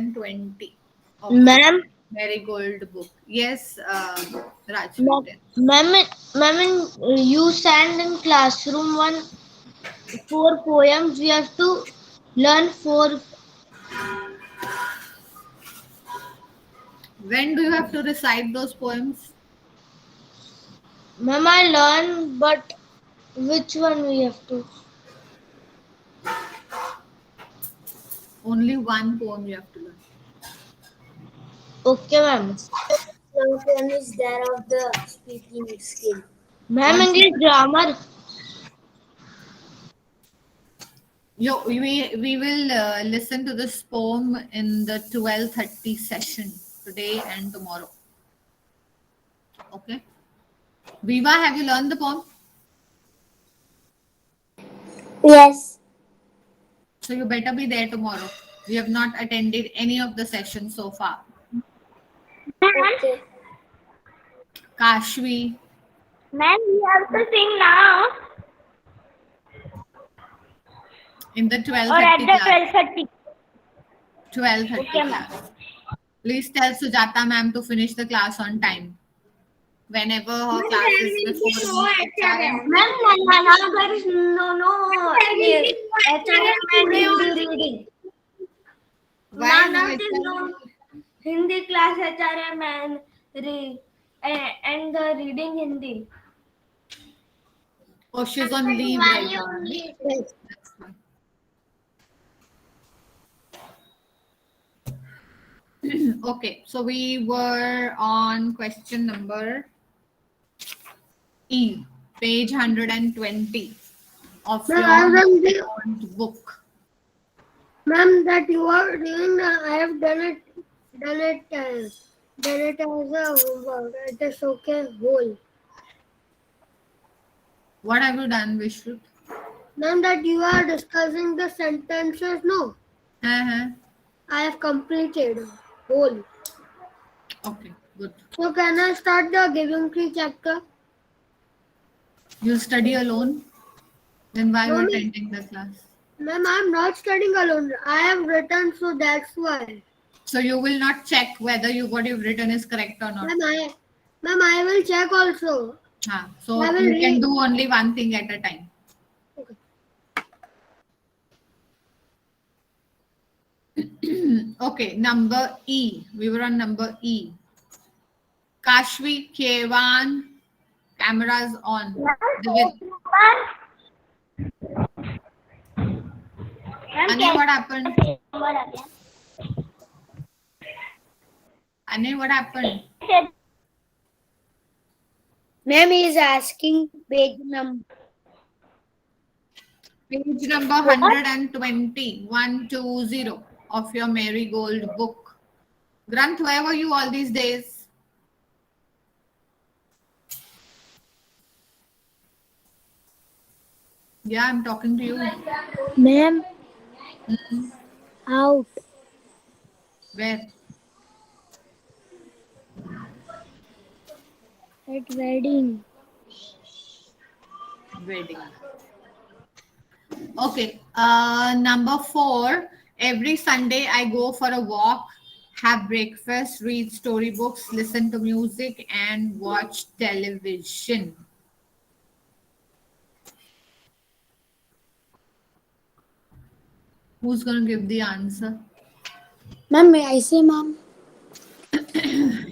120 of your Ma'am, Marigold book. Yes, ma'am, Rajput. you send in classroom four poems. We have to learn four. When do you have to recite those poems? Ma'am, I learn, but which one we have to? Only one poem you have to learn. Okay, ma'am. First one is there of the speaking skill. Ma'am, Kaun si? English grammar. We will listen to this poem in the 12:30 session today and tomorrow. Okay. Viva, have you learned the poem? Yes. So you better be there tomorrow. We have not attended any of the sessions so far. Okay. Kashvi, Ma'am, we have to sing now in the or at 12:30 the class. 12:30. 12:30 Okay, ma'am. class. Please tell Sujata ma'am to finish the class on time. Whenever her class is before the HRM. Ma'am, now there is HRM and Hindi reading. Why no Now there is HRM? no Hindi class HRM and and the reading Hindi. Oh, she's on leave right now. Yes. That's why. Okay, so we were on question number E, page 120 of your old book. Ma'am, that you are doing, I have done it, done it as a homework. It is okay, whole. What have you done, Vishnu? Ma'am, that you are discussing the sentences, no, Uh-huh. I have completed whole. Okay, good. So can I start the giving tree chapter? You study alone? Then why No, you ma'am. attending the class? Ma'am, I'm not studying alone. I have written, so that's why. So you will not check whether what you've written is correct or not. Ma'am, I will check also. So I will you can read. do only one thing at a time. Okay. Okay, number E. We were on number E. Kashvi, Kevan, cameras on. Divit. Ane, what happened? Ane, what happened? Ma'am is asking page number. Page number 120, 120 of your Marigold book. Granth, where were you all these days? Yeah, I'm talking to you. Ma'am, out. Where? At wedding. Wedding. Okay. Number 4. Every Sunday I go for a walk, have breakfast, read storybooks, listen to music, and watch television. Who's going to give the answer? Ma'am, may I say, ma'am?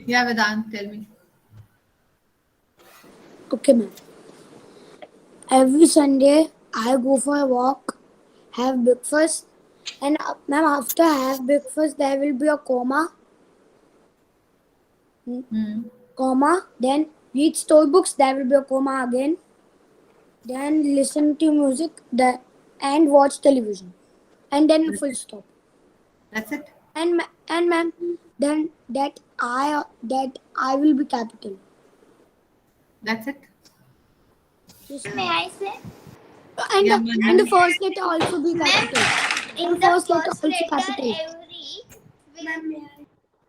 Yeah, Vedant, tell me. Okay, ma'am. Every Sunday, I go for a walk, have breakfast, and ma'am, after I have breakfast, there will be a Hmm. comma, then read storybooks, there will be a comma again, then listen to music, and watch television, and then That's full it. stop. That's it. And ma'am, then that I will be capital. That's it. Yes, May ma'am. I say? And Yeah, and the Manu. first letter also be Ma'am, capital. in And the first letter first also letter, capital.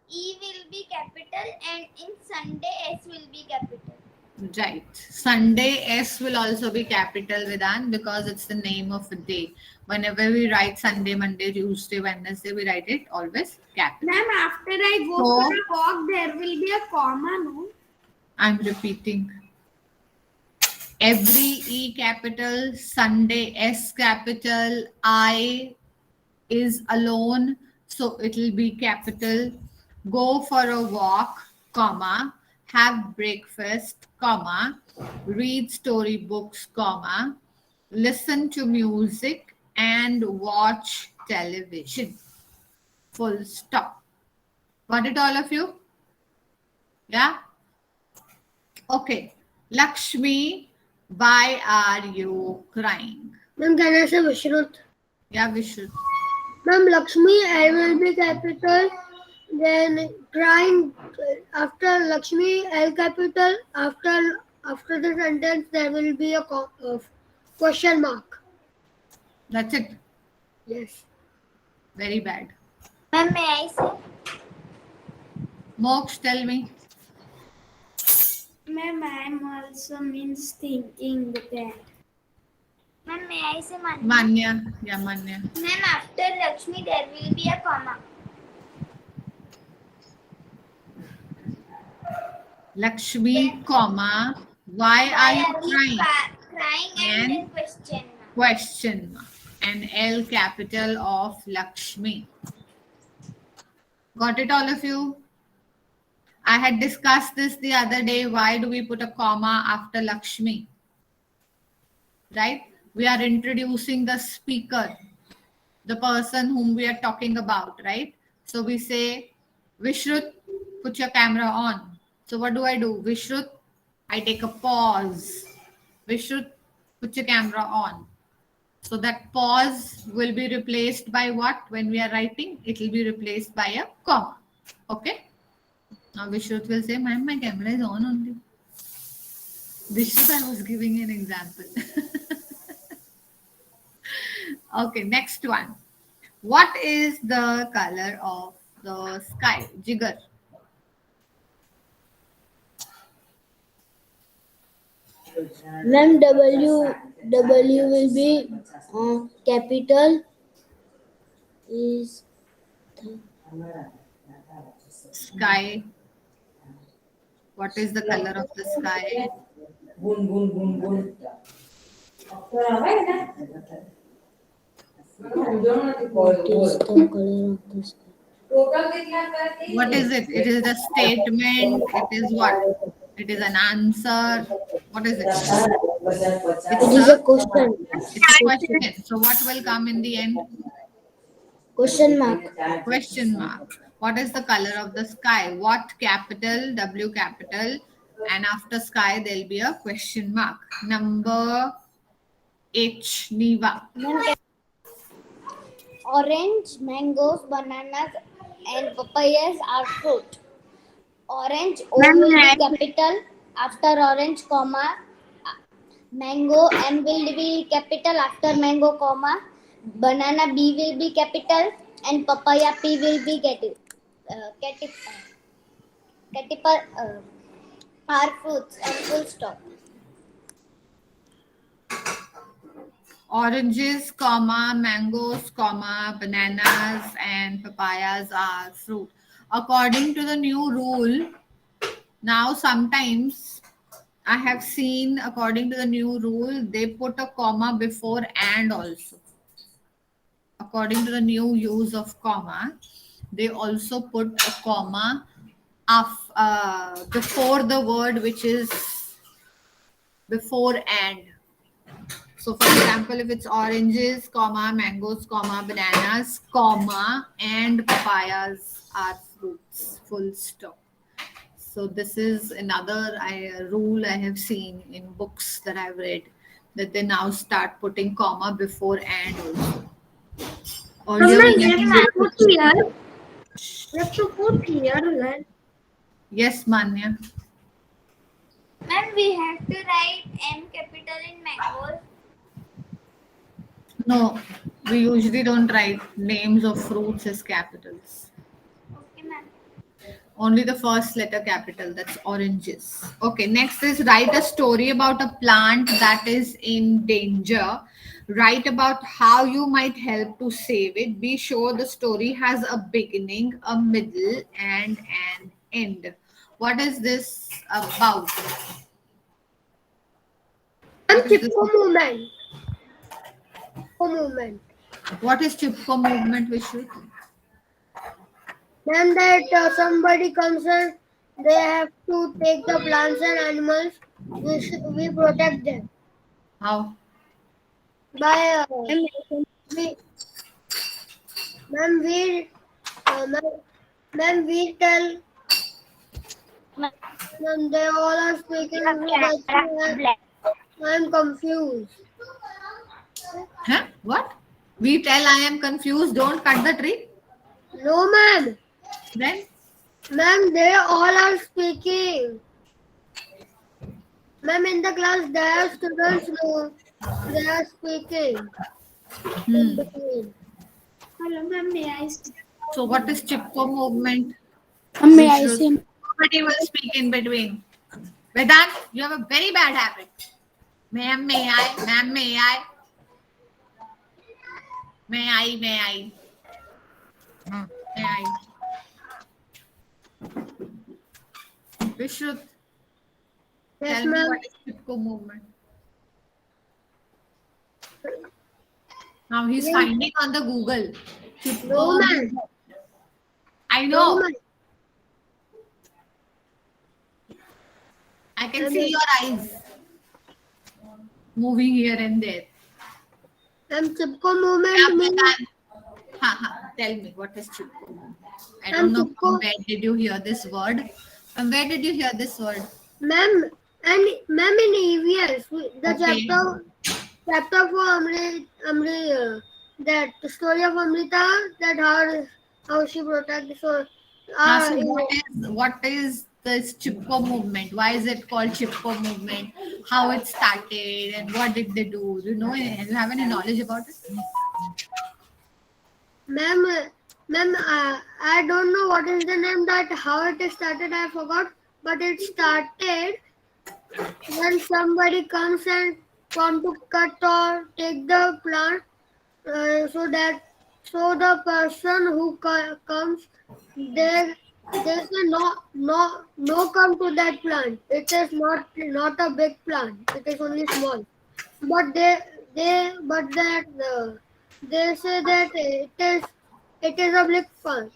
E will be capital, and in Sunday S will be capital. Right. Sunday, S will also be capital, Vedant, because it's the name of a day. Whenever we write Sunday, Monday, Tuesday, Wednesday, we write it always capital. Ma'am, after I go So- for a walk, there will be a comma, no? I'm repeating. Every E capital, Sunday S capital, I is alone, so it will be capital. Go for a walk, comma, have breakfast, comma, read storybooks, comma, listen to music and watch television. Full stop. Got it, all of you? Yeah? Okay. Lakshmi, why are you crying? Ma'am, can I say Vishrut? Yeah, we should. Ma'am, Lakshmi, L will be capital. Then crying after Lakshmi, L capital. After the sentence, there will be a question mark. That's it. Yes. Very bad. Ma'am, may I say? Moksha, tell me. Ma'am, I am also means thinking that. Ma'am, may I say Manya? Manya. Yeah, Manya. Ma'am, after Lakshmi there will be a comma. Lakshmi, comma. Why are you crying? Crying and then question mark. Question mark. And L capital of Lakshmi. Got it, all of you? I had discussed this the other day. Why do we put a comma after Lakshmi? Right? We are introducing the speaker, the person whom we are talking about, right? So we say, Vishrut, put your camera on. So what do? Vishrut, I take a pause. Vishrut, put your camera on. So that pause will be replaced by what? When we are writing, it will be replaced by a comma. Okay? Now Vishrut will say, ma'am, my camera is on only. Vishrut, I was giving an example. Okay, next one. What is the color of the sky? Jigar. Ma'am, W will be capital. Is Sky. What is the color of the sky? what is the color of the sky? What is it? It is a statement. It is what? It is an answer. What is it? It is a question. It's a question. So what will come in the end? Question mark. Question mark. What is the color of the sky? What capital? W capital. And after sky, there'll be a question mark. Number H. Niva. Orange, mangoes, bananas, and papayas are fruit. Orange O will be capital. After orange, comma. Mango M will be capital. After mango, comma. Banana B will be capital. And papaya P will be are fruits and full stop. Oranges, comma, mangoes, comma, bananas, and papayas are fruit. According to the new rule, now sometimes I have seen, according to the new rule, they put a comma before and also. According to the new use of comma, they also put a comma before the word which is before and. So for example, if it's oranges, comma, mangoes, comma, bananas, comma, and papayas are fruits, full stop. So this is another rule I have seen in books that I've read, that they now start putting comma before and also. Earlier we didn't. We have to put here, then. Yes, Manya. Ma'am, we have to write M capital in mangoes. No, we usually don't write names of fruits as capitals. Okay, ma'am. Only the first letter capital, that's oranges. Okay, next is write a story about a plant that is in danger. Write about how you might help to save it. Be sure the story has a beginning, a middle, and an end. What is this about? And What is this? Chipko movement. Chipko movement. What is Chipko movement, Vishnu? Then that somebody comes and they have to take the plants and animals. We protect them How? by we ma'am we ma'am, ma'am we tell ma'am they all are speaking so that's why I'm confused. Huh? What? We tell I am confused, don't cut the tree. No ma'am. Then? Ma'am they all are speaking. Ma'am in the class there are students no they are speaking in between. Hello, ma'am. May I say? So what is Chipko movement? May I Vishnu? say? Nobody will speak in between. Vedant, you have a very bad habit. Ma'am, may I? Ma'am, may I? May I? May I? May I? Vishnu, Yes tell me ma'am. what is Chipko movement. Now he's finding on the Google. Chipko No ma'am. movement. I No know. ma'am. I can see your eyes moving here and there. And Chipko Yeah, movement means Vedant. Tell me what is Chipko movement. I don't know from where did you hear this word. From where did you hear this word? ma'am and ma'am in EVS the Okay. chapter for that the story of Amrita that how she protected so So what is this Chipko movement? Why is it called Chipko movement? How it started and what did they do? Do you have any knowledge about it? ma'am I don't know what is the name that how it started I forgot but it started when somebody comes and want to cut or take the plant so the person who comes they say no come to that plant it is not a big plant it is only small but they say that it is a big plant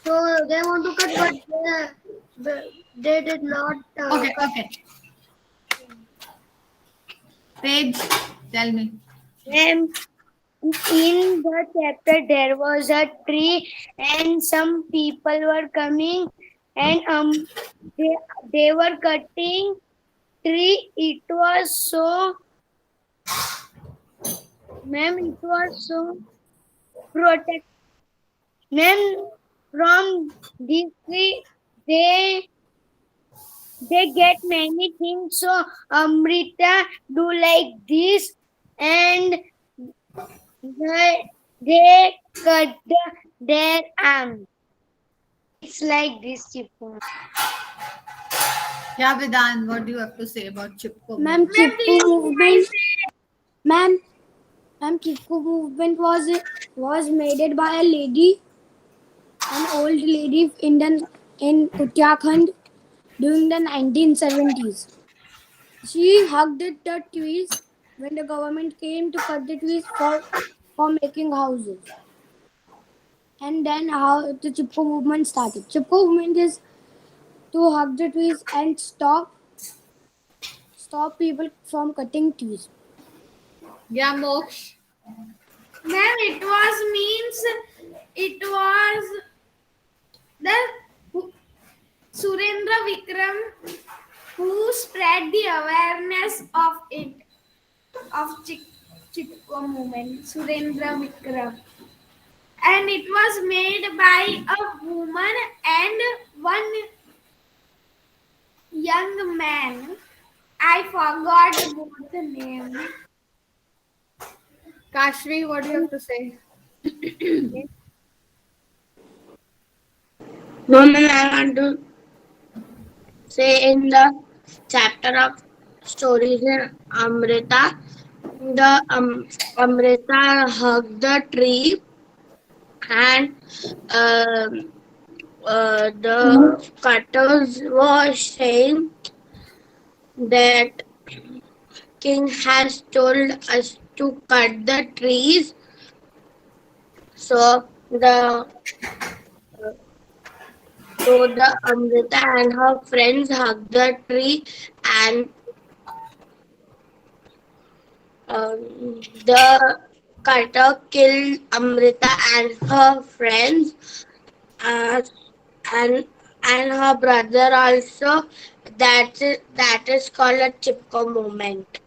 so they want to cut but they did not Okay, okay. Page, tell me. And in the chapter, there was a tree, and some people were coming, and they were cutting tree. It was so, ma'am, it was so protect. Ma'am, from this tree, they get many things. So Amrita do like this, and they cut their arm. It's like this, Chipko. Yeah, Vedant, what do you have to say about Chipko? Ma'am, Chipko movement. Ma'am, Chipko movement was made by a lady, an old lady in Uttarakhand during the 1970s. She hugged the trees when the government came to cut the trees for making houses. And then how the Chipko movement started. Chipko movement is to hug the trees and stop people from cutting trees. Yeah, Moksh. Ma'am, it was the Surendra Vikram who spread the awareness of Chipko movement. Surendra Vikram. And it was made by a woman and one young man. I forgot both the name. Kashvi, what do you have to say? No, ma'am, I want to say in the chapter of stories in Amrita, the Amrita hugged the tree and the cutters were saying that king has told us to cut the trees. So the Amrita and her friends hugged the tree, and the cutter killed Amrita and her friends, uh, and her brother also. That is called a Chipko movement.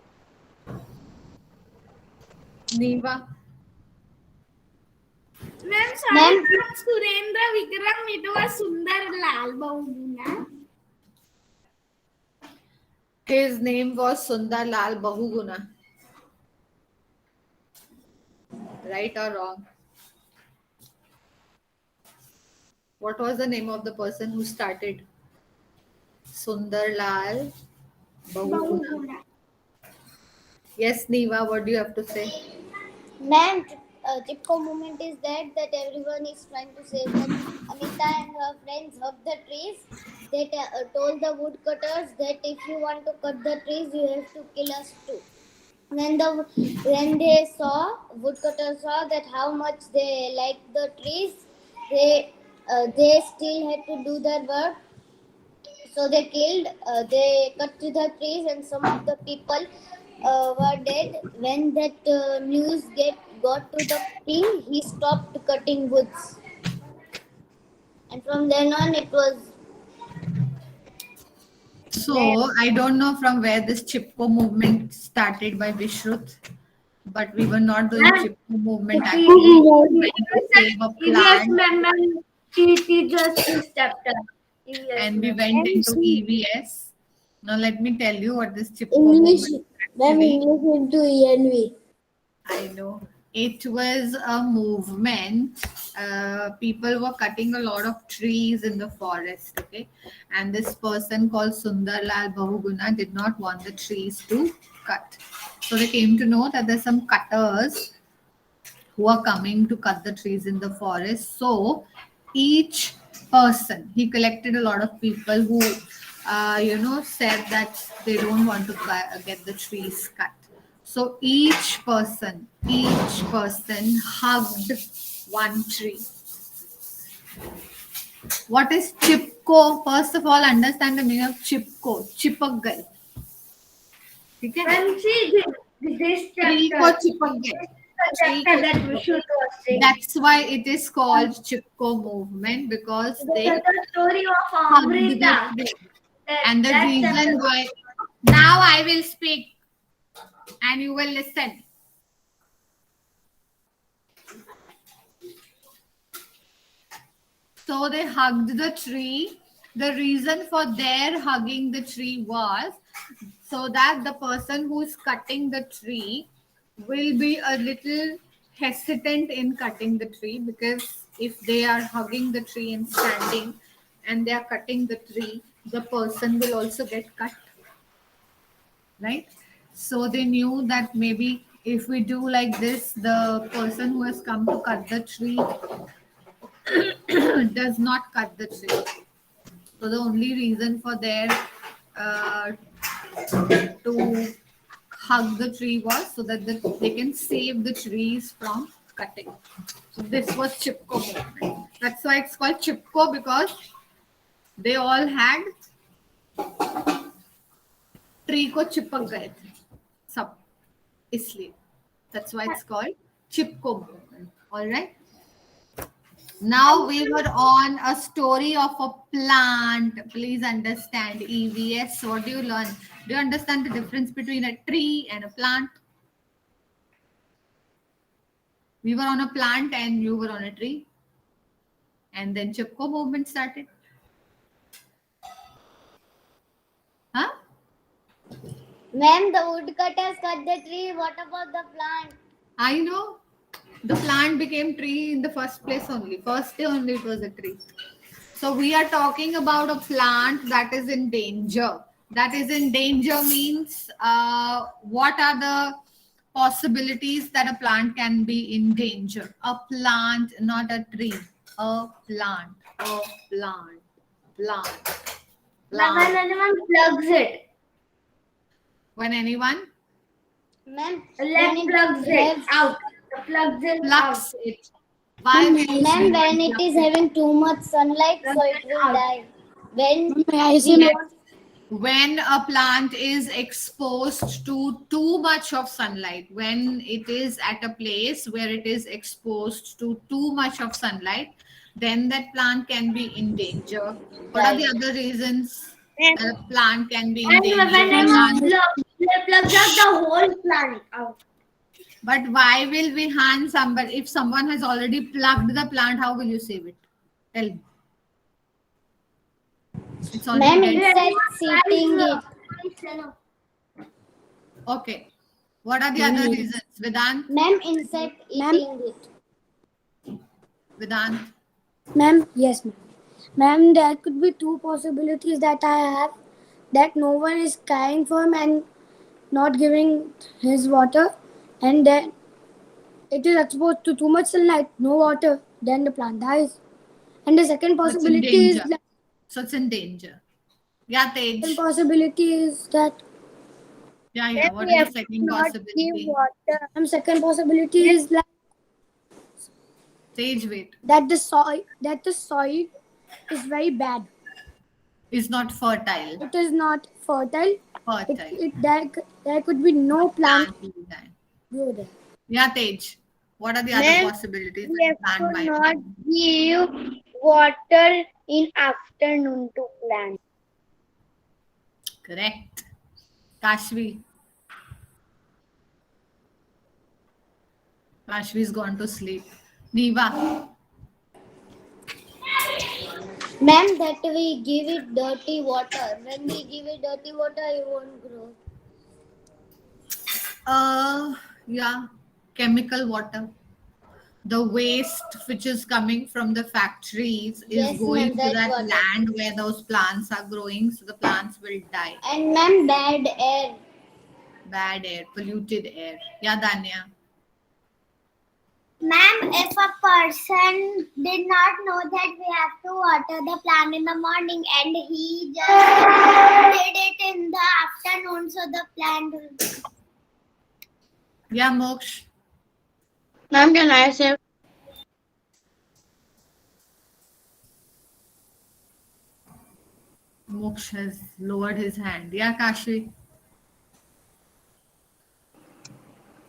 Neva. Ma'am, sorry, Ma'am, not Surendra Vikram, it was Sundar Lal Bahuguna. His name was Sundar Lal Bahuguna. Right or wrong? What was the name of the person who started? Sundar Lal Bahuguna. Yes, Neva, what do you have to say? ma'am, Chipko movement is that everyone is trying to save that Amita and her friends hug the trees. They told the woodcutters that if you want to cut the trees, you have to kill us too. When they saw woodcutters saw that how much they liked the trees, they still had to do their work. So they cut to the trees, and some of the people were dead. When that news got to the king, he stopped cutting woods, and from then on it was. So, I don't know from where this Chipko movement started by Vishrut, but we were not doing Chipko movement actually. We were trying to save a EVS plant ma'am, she teaches this chapter. and we went into EVS. Now, let me tell you what this Chipko English, movement ma'am, actually. English into ENV. I know. It was a movement. People were cutting a lot of trees in the forest, okay? And this person called Sundar Lal Bahuguna did not want the trees to cut. So they came to know that there's some cutters who are coming to cut the trees in the forest. So each person, he collected a lot of people who, said that they don't want to get the trees cut. So each person hugged one tree. What is chipko? First of all, understand the meaning of chipko. चिपक गए. ठीक है? Ma'am, see this Tree chapter. को चिपक गए. The chapter that Vishrut was saying. That's why it is called Chipko movement, because they That's the story of hugged the Amrita. tree. And the reason why, now I will speak and you will listen. So they hugged the tree. The reason for their hugging the tree was so that the person who is cutting the tree will be a little hesitant in cutting the tree, because if they are hugging the tree and standing and they are cutting the tree, the person will also get cut. Right? So they knew that maybe if we do like this, the person who has come to cut the tree does not cut the tree. So the only reason for their to hug the tree was so that they can save the trees from cutting. So this was Chipko movement. That's why it's called Chipko, because they all had tree को चिपक गए थे सब, इसलिए that's why it's called Chipko movement. All right. Now we were on a story of a plant. Please understand EVS. What do you learn? Do you understand the difference between a tree and a plant? We were on a plant and you were on a tree. And then Chipko movement started. Huh? Ma'am, the woodcutters cut the tree. What about the plant? I know. The plant became tree in the first place only. First day only it was a tree. So we are talking about a plant that is in danger. That is in danger means what are the possibilities that a plant can be in danger? A plant, not a tree. A plant. A plant. Plant. When Plant. anyone plugs it. When anyone Ma'am, Left when plugs it it has, out. Plugs it plucks out. it. Why will you ma'am, say when it pluck is it? having too much sunlight, so it will Out. die. When May I say, we ma'am? want, When a plant is exposed to too much of sunlight, when it is at a place where it is exposed to too much of sunlight, then that plant can be in danger. What are the die. other reasons that a plant can be in And danger? when Vedant? plugs out the whole plant out. But why will we harm somebody? If someone has already plugged the plant, how will you save it? Tell me. It's already Ma'am, dead. insects eating it. Okay. What are the other reasons? Vedant? Ma'am, insect Ma'am? eating it. Vedant? Ma'am, yes, ma'am. Ma'am, there could be two possibilities that I have, that no one is caring for him and not giving his water, and then it is exposed to too much sunlight, no water, then the plant dies. And the second So it's in possibility is danger. that So it's in danger. Yeah, Tej. second possibility is that Yeah. What is the second possibility? water. And second possibility is like Tej, wait. that the soil is very bad. Is not fertile. It is not fertile. Fertile. There could be no plant Plant will die. grow there. Yeah, Tej. What are the other Ma'am, possibilities we that have plant to might not die? give water in afternoon to plants. Correct. Kashvi. Kashvi's gone to sleep. Niva. Ma'am, that we give it dirty water. When we give it dirty water, it won't grow. Yeah. Chemical water. The waste which is coming from the factories is Yes, going ma'am, to that that water. land where those plants are growing, so the plants will die. And ma'am, bad air. Bad air, polluted air. Yeah, Danya. Ma'am, if a person did not know that we have to water the plant in the morning and he just did it in the afternoon, so the plant will. Yeah, Moksh. Ma'am, can I say? Moksh has lowered his hand. Yeah, Kashvi.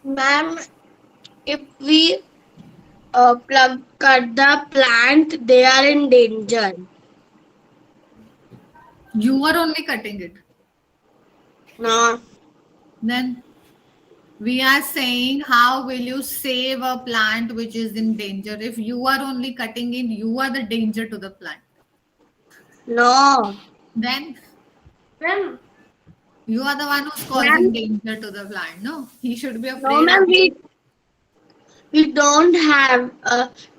Ma'am, if we cut the plant, they are in danger. You are only cutting it. No. Then we are saying, how will you save a plant which is in danger? If you are only cutting it, you are the danger to the plant. No. Then Ma'am, you are the one who's causing danger to the plant. No, he should be afraid. No, ma'am, we don't have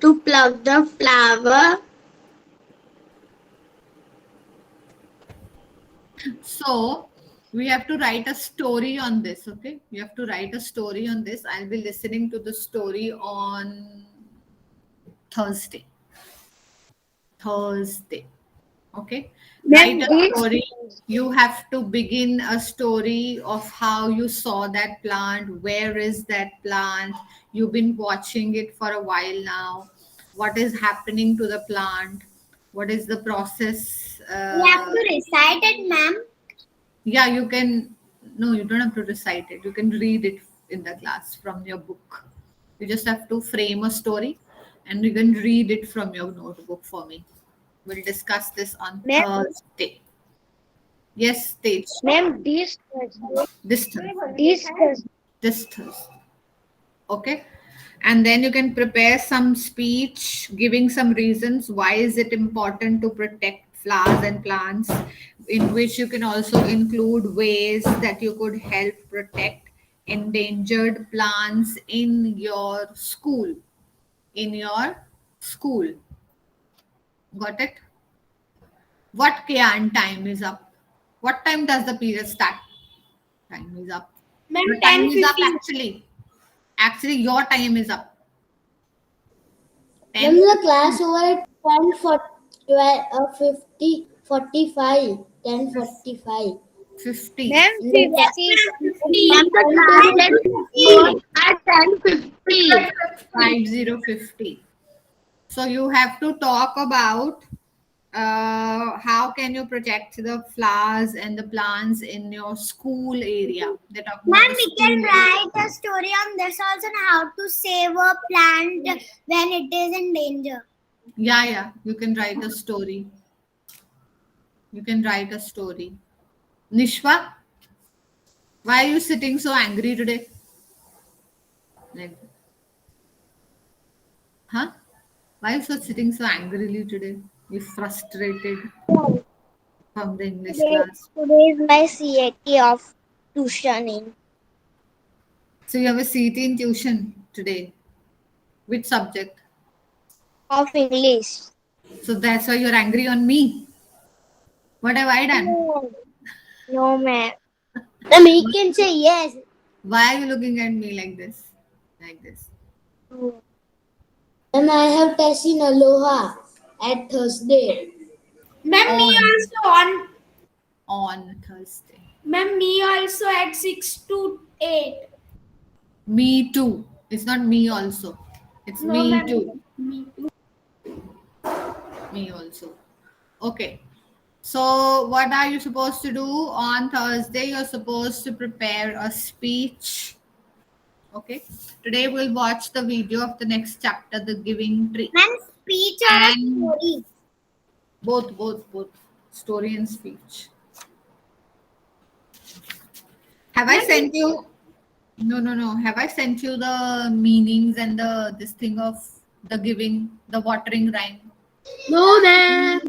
to plug the flower. So we have to write a story on this. Okay, we have to write a story on this. I'll be listening to the story on Thursday. Okay. Write a story. You have to begin a story of how you saw that plant. Where is that plant? You've been watching it for a while now. What is happening to the plant? What is the process? We have to recite it, ma'am. Yeah, you can. No, you don't have to recite it. You can read it in the class from your book. You just have to frame a story and you can read it from your notebook for me. We'll discuss this on Thursday. Yes, stage. Ma'am, This Thursday. This Thursday. Okay. And then you can prepare some speech giving some reasons why is it important to protect flowers and plants, in which you can also include ways that you could help protect endangered plants in your school. In your school. Got it? What Kian time is up? What time does the period start? Time is up. Ma'am, Your time is up 10:50. actually. Actually, your time is up. Ma'am, 10. the class over at 10 for 12, 50, 45, 10:45. 50. Ma'am, In the class- 50. Ma'am, the class at 10:50. 50. So you have to talk about how can you protect the flowers and the plants in your school area. They're talking about Ma'am, the we school can area. write a story on this also on how to save a plant when it is in danger. Yeah, you can write a story. You can write a story. Nishwa, why are you sitting so angry today? Like, huh? Why are you sitting so angrily today? You're frustrated from the English class. Today is my CAT of tuitioning. So you have a CET in tuition today. Which subject? Of English. So that's why you're angry on me. What have I done? No, ma'am. Ma'am, he can say yes. Why are you looking at me like this? Like this. Ma'am, I have test in Aloha at Thursday. Ma'am, me also On Thursday. Ma'am, me also at 6 to 8. Me too. It's not me also. It's No, me ma'am. too. Me too. Me also. Okay. So what are you supposed to do on Thursday? You're supposed to prepare a speech. Okay. Today we'll watch the video of the next chapter, The Giving Tree. Ma'am, speech or a And story? both. Story and speech. Have I sent you? No. Have I sent you the meanings and this thing of the giving, the watering rhyme? No, ma'am.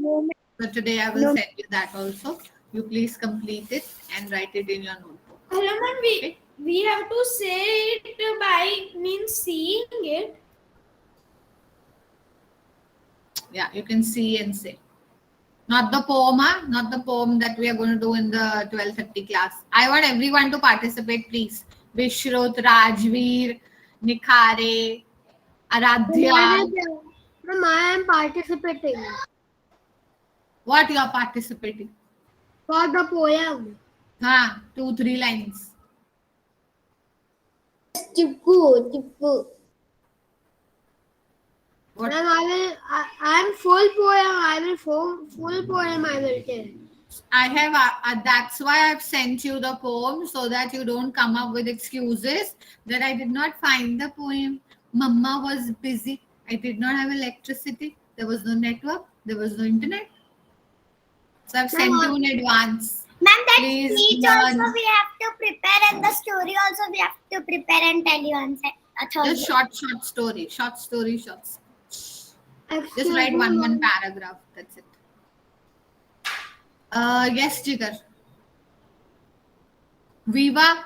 So today I will send you that also. You please complete it and write it in your notebook. Hello, ma'am. We have to say it by means seeing it. Yeah, you can see and say. Not the poem, not the poem that we are going to do in the 12:30 class. I want everyone to participate, please. Vishrut, Rajveer, Nikhare, Aradhya. Ma'am, I am participating What you are participating? for the poem. 2-3 lines. Chipku. What? Ma'am, I am full poem. I will full poem. I will tell. I have, that's why I've sent you the poem so that you don't come up with excuses that I did not find the poem. Mama was busy. I did not have electricity. There was no network. There was no internet. So I've sent you in advance. Ma'am, that Please speech learn. also we have to prepare and the story also we have to prepare and tell you on Thursday. Just short story. Just Excuse write me, one ma'am. paragraph. That's it. Yes, Jigar. Viva.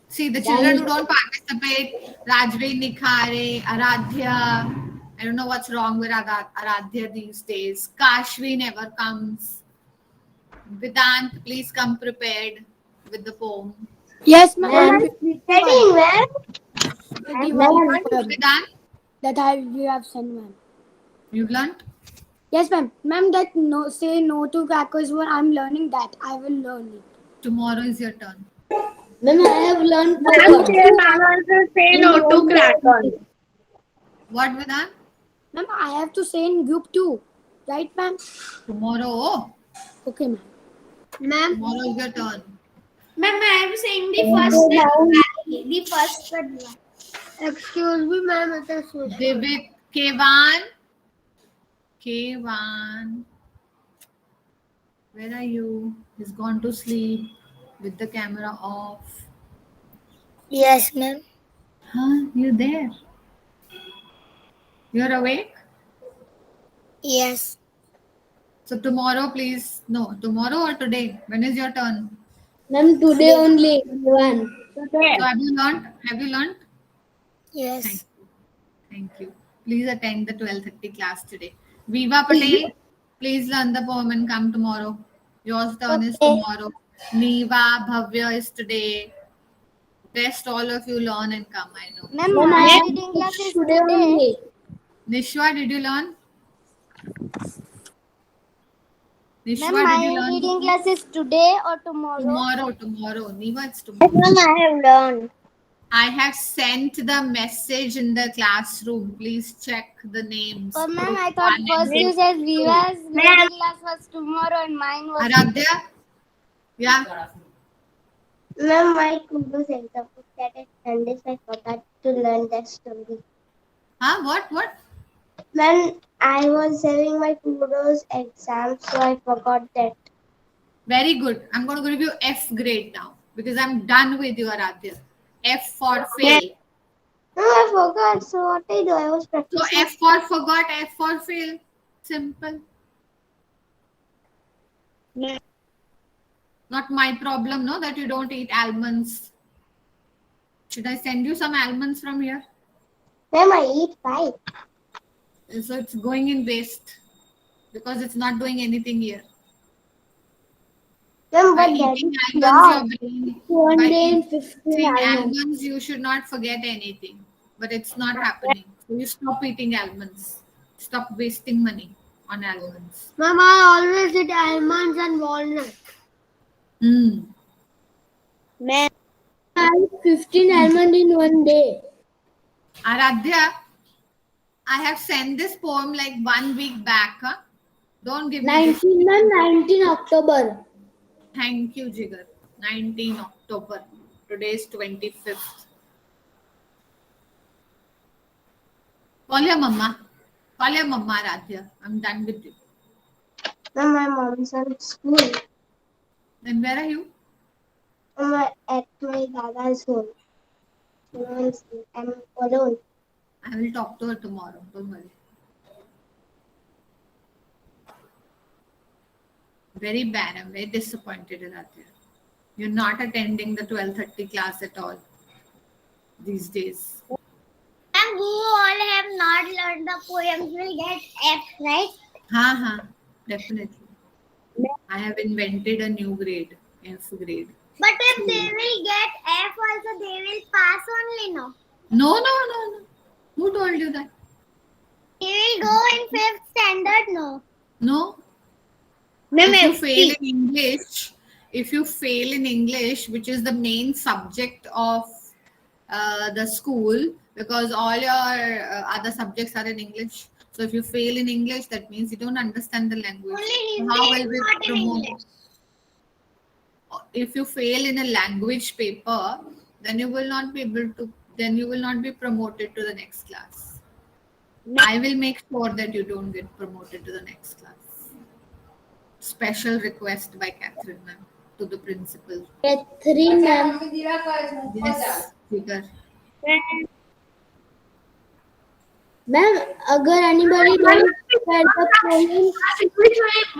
See, the children who don't participate, Rajveer, Nikhare, Aradhya. I don't know what's wrong with Aradhya these days. Kashvi never comes. Vedant, please come prepared with the poem. Yes, ma'am. Studying, ma'am. Vedant, We have sent, ma'am. you've learned? Yes, ma'am. Ma'am, that no say no to crackers when I'm learning that. I will learn it. Tomorrow is your turn. Ma'am, I have learned Say no to crackers. What, Vedant? Ma'am, I have to say in group 2. Right, ma'am? Tomorrow. Okay, ma'am. Ma'am, Tomorrow is your turn. Ma'am, I am saying the first one. excuse me, ma'am. It is Sushma. Divit, Kevan. Where are you? He's gone to sleep with the camera off. Yes, ma'am. You there? You're awake? Yes. So tomorrow, please. No, tomorrow or today? When is your turn? Ma'am, today only one. So have you learned? Thank Yes. you. Thank you. Please attend the 12:30 class today. Viva Patel, Please learn the poem and come tomorrow. Yours turn is Okay. tomorrow. Neva, Bhavya is today. Best all of you learn and come. I know. Ma'am, Ma'am, I my have reading class is today today. only. Nishwa, did you learn? Nishwa, Ma'am, did you my learn? reading class is today or tomorrow? Tomorrow. Neva, it's tomorrow. Ma'am, I have learned. I have sent the message in the classroom. Please check the names. But ma'am, Group I thought 1 and first you group said 2. Viva's reading class was tomorrow and mine was Aradhya? Yeah. Ma'am, my kudos exam was at Sunday, so I forgot to learn that story. Huh? What? Ma'am, I was having my kudos exam, so I forgot that. Very good. I'm going to give you F grade now because I'm done with you, Aradhya. F for fail. No, I forgot. So what I do? I was So practicing. F for forgot, F for fail. Simple. Yeah. Not my problem, no, that you don't eat almonds. Should I send you some almonds from here? Ma'am, I eat 5. So it's going in waste because it's not doing anything here. Ma'am, By but that eating is almonds, wrong. your brain. One By day in 15 eating almonds. almonds, you should not forget anything. But it's not happening. So you stop eating almonds. Stop wasting money on almonds. Ma'am, I always eat almonds and walnuts. Ma'am, I have 15 almonds in one day. Aradhya, I have sent this poem like 1 week back. Huh? Don't give me this. 19 ma'am, 19 October. Thank you, Jigar. 19 October. Today is 25th. Call your mama. Call your mama, Aradhya. I'm done with you. ma'am, my mom's at school. Then where are you? I'm at my dada's home. I'm alone. I will talk to her tomorrow. Don't worry. Very bad. I'm very disappointed, Aradhya. You're not attending the 12:30 class at all these days. And who all have not learned the poems will get F, right? Ha. Definitely. I have invented a new grade, F grade. But if they will get F also, they will pass only, no? No. Who told you that? They will go in 5th standard, no? No. Ma'am, If you fail in English, which is the main subject of the school, because all your other subjects are in English. So if you fail in English, that means you don't understand the language. only How Hindi will is we not in promote? English. If you fail in a language paper, then you will not be able to. Then you will not be promoted to the next class. I will make sure that you don't get promoted to the next class. Special request by Catherine ma'am to the principal. Catherine ma'am. Yes, Jigar. Ma'am, अगर anybody don't prepare the poem,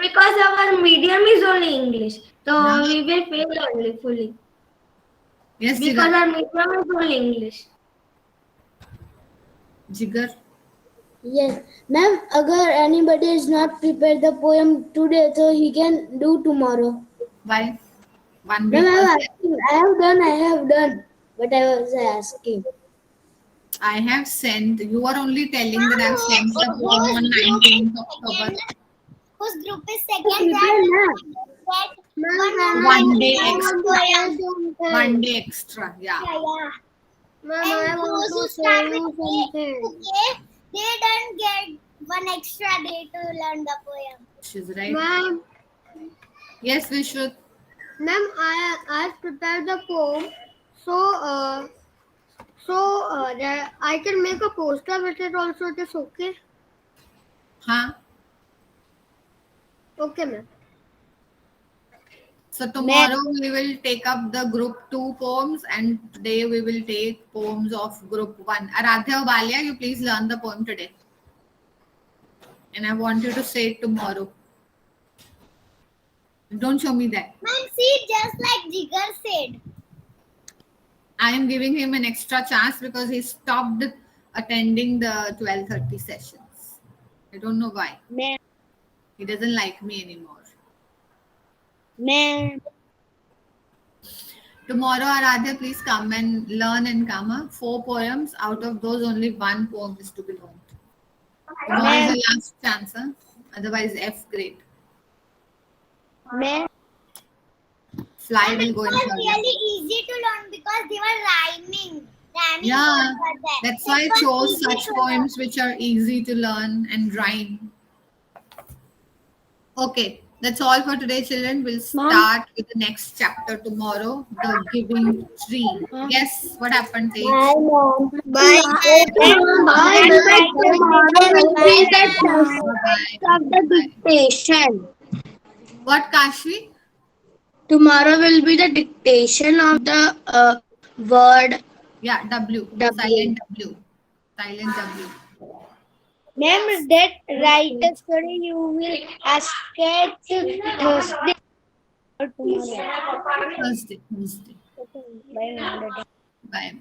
Because our medium is only English, so Yeah. we will fail only fully. Yes, Because Jigar. our medium is only English. Jigar. yes, ma'am, अगर anybody is not prepared the poem today, so he can do tomorrow. Why? 1 week. Ma'am, was there. I have done, but I was asking. I have sent. You are only telling that I have sent the poem on 19th October. Whose group is second? Prepare, ma'am. That 1 day I want extra. to say something. 1 day extra. Yeah. yeah. Ma'am, I And want those to who say start you with something. okay, they don't get 1 extra day to learn the poem. She's right. Ma'am, Yes, Vishwat. ma'am, I prepared the poem, so that I can make a poster with it also. It is okay. Huh? Okay, ma'am. So tomorrow we will take up the group 2 poems and today we will take poems of group 1. Aradhya Balia, you please learn the poem today. And I want you to say it tomorrow. Don't show me that. Ma'am, see, just like Jigar said. I am giving him an extra chance because he stopped attending the 12:30 sessions. I don't know why. He doesn't like me anymore. Ma'am. Tomorrow, Aradhya, please come and learn and come. 4 poems. Out of those, only 1 poem is to be learned. Tomorrow is the last chance. Otherwise, F grade. Ma'am. Fly will It go was in for you. really easy to learn because they were rhyming. Yeah, words were there. that's why I It was chose easy such to learn. poems which are easy to learn and rhyme. Okay, that's all for today, children. We'll start with the next chapter tomorrow, the giving tree. Yes, what happened, Tej? Bye, mom. Bye. Bye. The dictation. What, Kashvi? Tomorrow will be the dictation of the word. Yeah, W. W. Silent W. Silent W. Ma'am, that writer story you will ask it Thursday or tomorrow. Thursday. Bye, ma'am. Bye.